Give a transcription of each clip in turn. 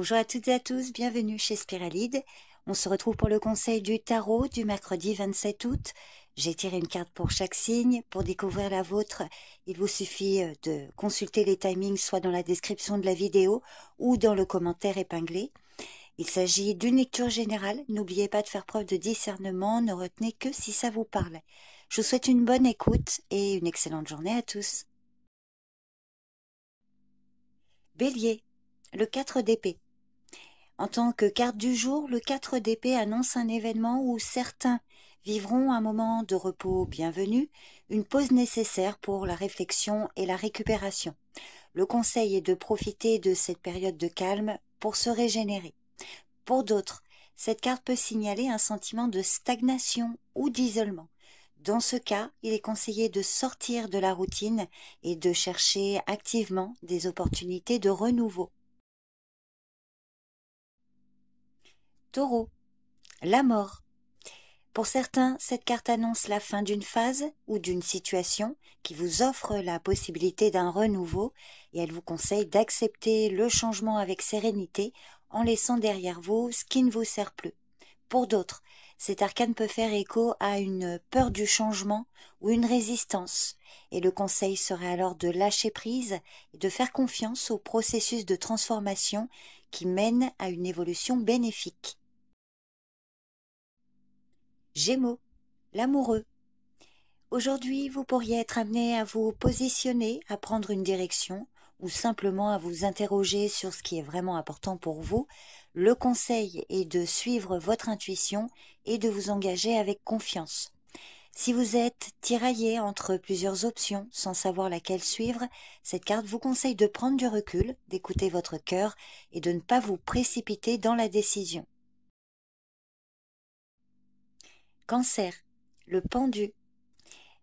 Bonjour à toutes et à tous, bienvenue chez Spiralide. On se retrouve pour le conseil du tarot du mercredi 27 août. J'ai tiré une carte pour chaque signe. Pour découvrir la vôtre, il vous suffit de consulter les timings soit dans la description de la vidéo ou dans le commentaire épinglé. Il s'agit d'une lecture générale. N'oubliez pas de faire preuve de discernement, ne retenez que si ça vous parle. Je vous souhaite une bonne écoute et une excellente journée à tous. Bélier, le 4 d'épée. En tant que carte du jour, le 4 d'épée annonce un événement où certains vivront un moment de repos bienvenu, une pause nécessaire pour la réflexion et la récupération. Le conseil est de profiter de cette période de calme pour se régénérer. Pour d'autres, cette carte peut signaler un sentiment de stagnation ou d'isolement. Dans ce cas, il est conseillé de sortir de la routine et de chercher activement des opportunités de renouveau. Taureau, la mort. Pour certains, cette carte annonce la fin d'une phase ou d'une situation qui vous offre la possibilité d'un renouveau et elle vous conseille d'accepter le changement avec sérénité en laissant derrière vous ce qui ne vous sert plus. Pour d'autres, cet arcane peut faire écho à une peur du changement ou une résistance et le conseil serait alors de lâcher prise et de faire confiance au processus de transformation qui mène à une évolution bénéfique. Gémeaux, l'amoureux. Aujourd'hui, vous pourriez être amené à vous positionner, à prendre une direction ou simplement à vous interroger sur ce qui est vraiment important pour vous. Le conseil est de suivre votre intuition et de vous engager avec confiance. Si vous êtes tiraillé entre plusieurs options sans savoir laquelle suivre, cette carte vous conseille de prendre du recul, d'écouter votre cœur et de ne pas vous précipiter dans la décision. Cancer, le pendu.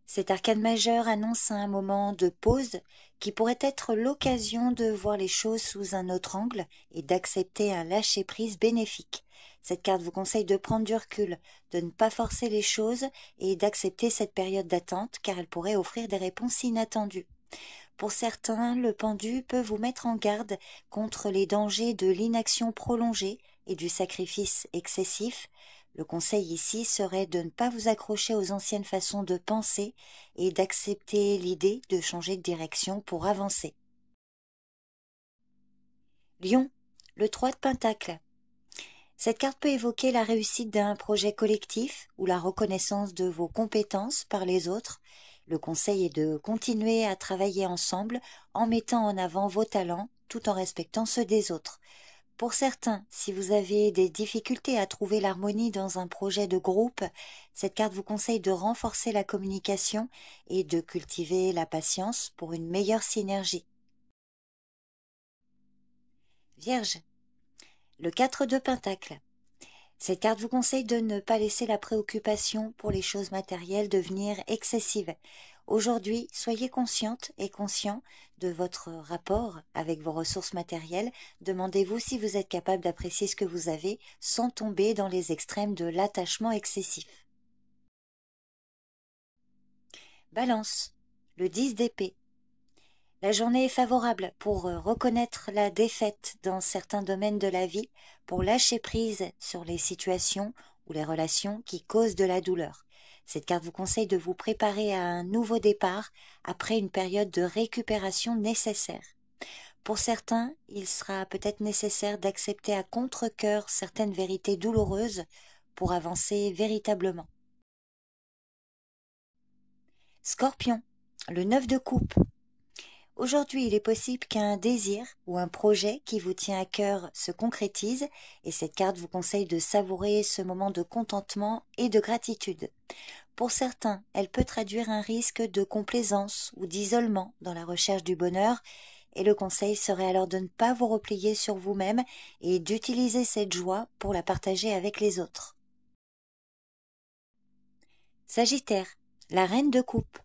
Cet arcane majeur annonce un moment de pause qui pourrait être l'occasion de voir les choses sous un autre angle et d'accepter un lâcher-prise bénéfique. Cette carte vous conseille de prendre du recul, de ne pas forcer les choses et d'accepter cette période d'attente car elle pourrait offrir des réponses inattendues. Pour certains, le pendu peut vous mettre en garde contre les dangers de l'inaction prolongée et du sacrifice excessif. Le conseil ici serait de ne pas vous accrocher aux anciennes façons de penser et d'accepter l'idée de changer de direction pour avancer. Lion, le 3 de Pentacle. Cette carte peut évoquer la réussite d'un projet collectif ou la reconnaissance de vos compétences par les autres. Le conseil est de continuer à travailler ensemble en mettant en avant vos talents tout en respectant ceux des autres. Pour certains, si vous avez des difficultés à trouver l'harmonie dans un projet de groupe, cette carte vous conseille de renforcer la communication et de cultiver la patience pour une meilleure synergie. Vierge, le 4 de Pentacle. Cette carte vous conseille de ne pas laisser la préoccupation pour les choses matérielles devenir excessive. Aujourd'hui, soyez consciente et conscient de votre rapport avec vos ressources matérielles. Demandez-vous si vous êtes capable d'apprécier ce que vous avez sans tomber dans les extrêmes de l'attachement excessif. Balance, le 10 d'épée. La journée est favorable pour reconnaître la défaite dans certains domaines de la vie, pour lâcher prise sur les situations ou les relations qui causent de la douleur. Cette carte vous conseille de vous préparer à un nouveau départ après une période de récupération nécessaire. Pour certains, il sera peut-être nécessaire d'accepter à contre-cœur certaines vérités douloureuses pour avancer véritablement. Scorpion, le 9 de coupe. Aujourd'hui, il est possible qu'un désir ou un projet qui vous tient à cœur se concrétise et cette carte vous conseille de savourer ce moment de contentement et de gratitude. Pour certains, elle peut traduire un risque de complaisance ou d'isolement dans la recherche du bonheur et le conseil serait alors de ne pas vous replier sur vous-même et d'utiliser cette joie pour la partager avec les autres. Sagittaire, la reine de coupe.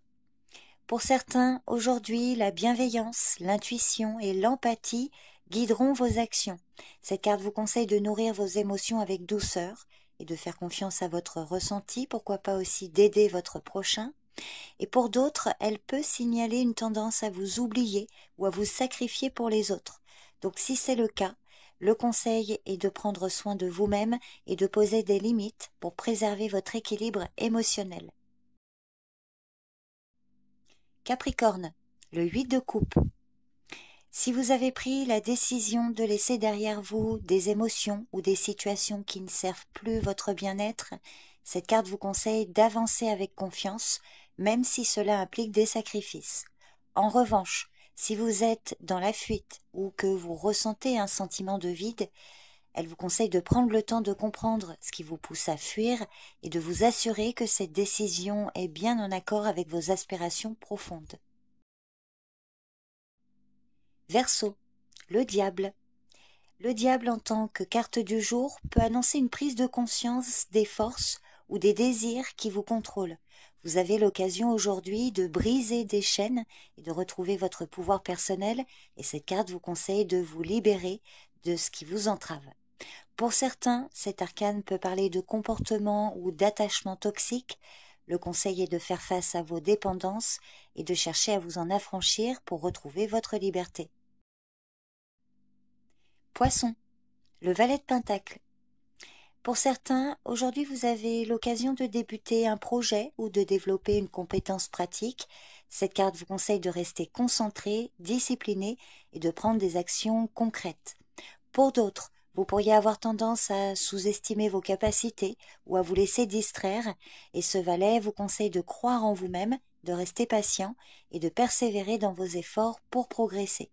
Pour certains, aujourd'hui, la bienveillance, l'intuition et l'empathie guideront vos actions. Cette carte vous conseille de nourrir vos émotions avec douceur et de faire confiance à votre ressenti, pourquoi pas aussi d'aider votre prochain. Et pour d'autres, elle peut signaler une tendance à vous oublier ou à vous sacrifier pour les autres. Donc si c'est le cas, Le conseil est de prendre soin de vous-même et de poser des limites pour préserver votre équilibre émotionnel. Capricorne, le 8 de coupe. Si vous avez pris la décision de laisser derrière vous des émotions ou des situations qui ne servent plus votre bien-être, cette carte vous conseille d'avancer avec confiance, même si cela implique des sacrifices. En revanche, si vous êtes dans la fuite ou que vous ressentez un sentiment de vide, elle vous conseille de prendre le temps de comprendre ce qui vous pousse à fuir et de vous assurer que cette décision est bien en accord avec vos aspirations profondes. Verseau, le diable. Le diable en tant que carte du jour peut annoncer une prise de conscience des forces ou des désirs qui vous contrôlent. Vous avez l'occasion aujourd'hui de briser des chaînes et de retrouver votre pouvoir personnel, et cette carte vous conseille de vous libérer de ce qui vous entrave. Pour certains, cet arcane peut parler de comportement ou d'attachement toxique. Le conseil est de faire face à vos dépendances et de chercher à vous en affranchir pour retrouver votre liberté. Poisson, le valet de Pentacle. Pour certains, aujourd'hui vous avez l'occasion de débuter un projet ou de développer une compétence pratique. Cette carte vous conseille de rester concentré, discipliné et de prendre des actions concrètes. Pour d'autres, vous pourriez avoir tendance à sous-estimer vos capacités ou à vous laisser distraire, et ce valet vous conseille de croire en vous-même, de rester patient et de persévérer dans vos efforts pour progresser.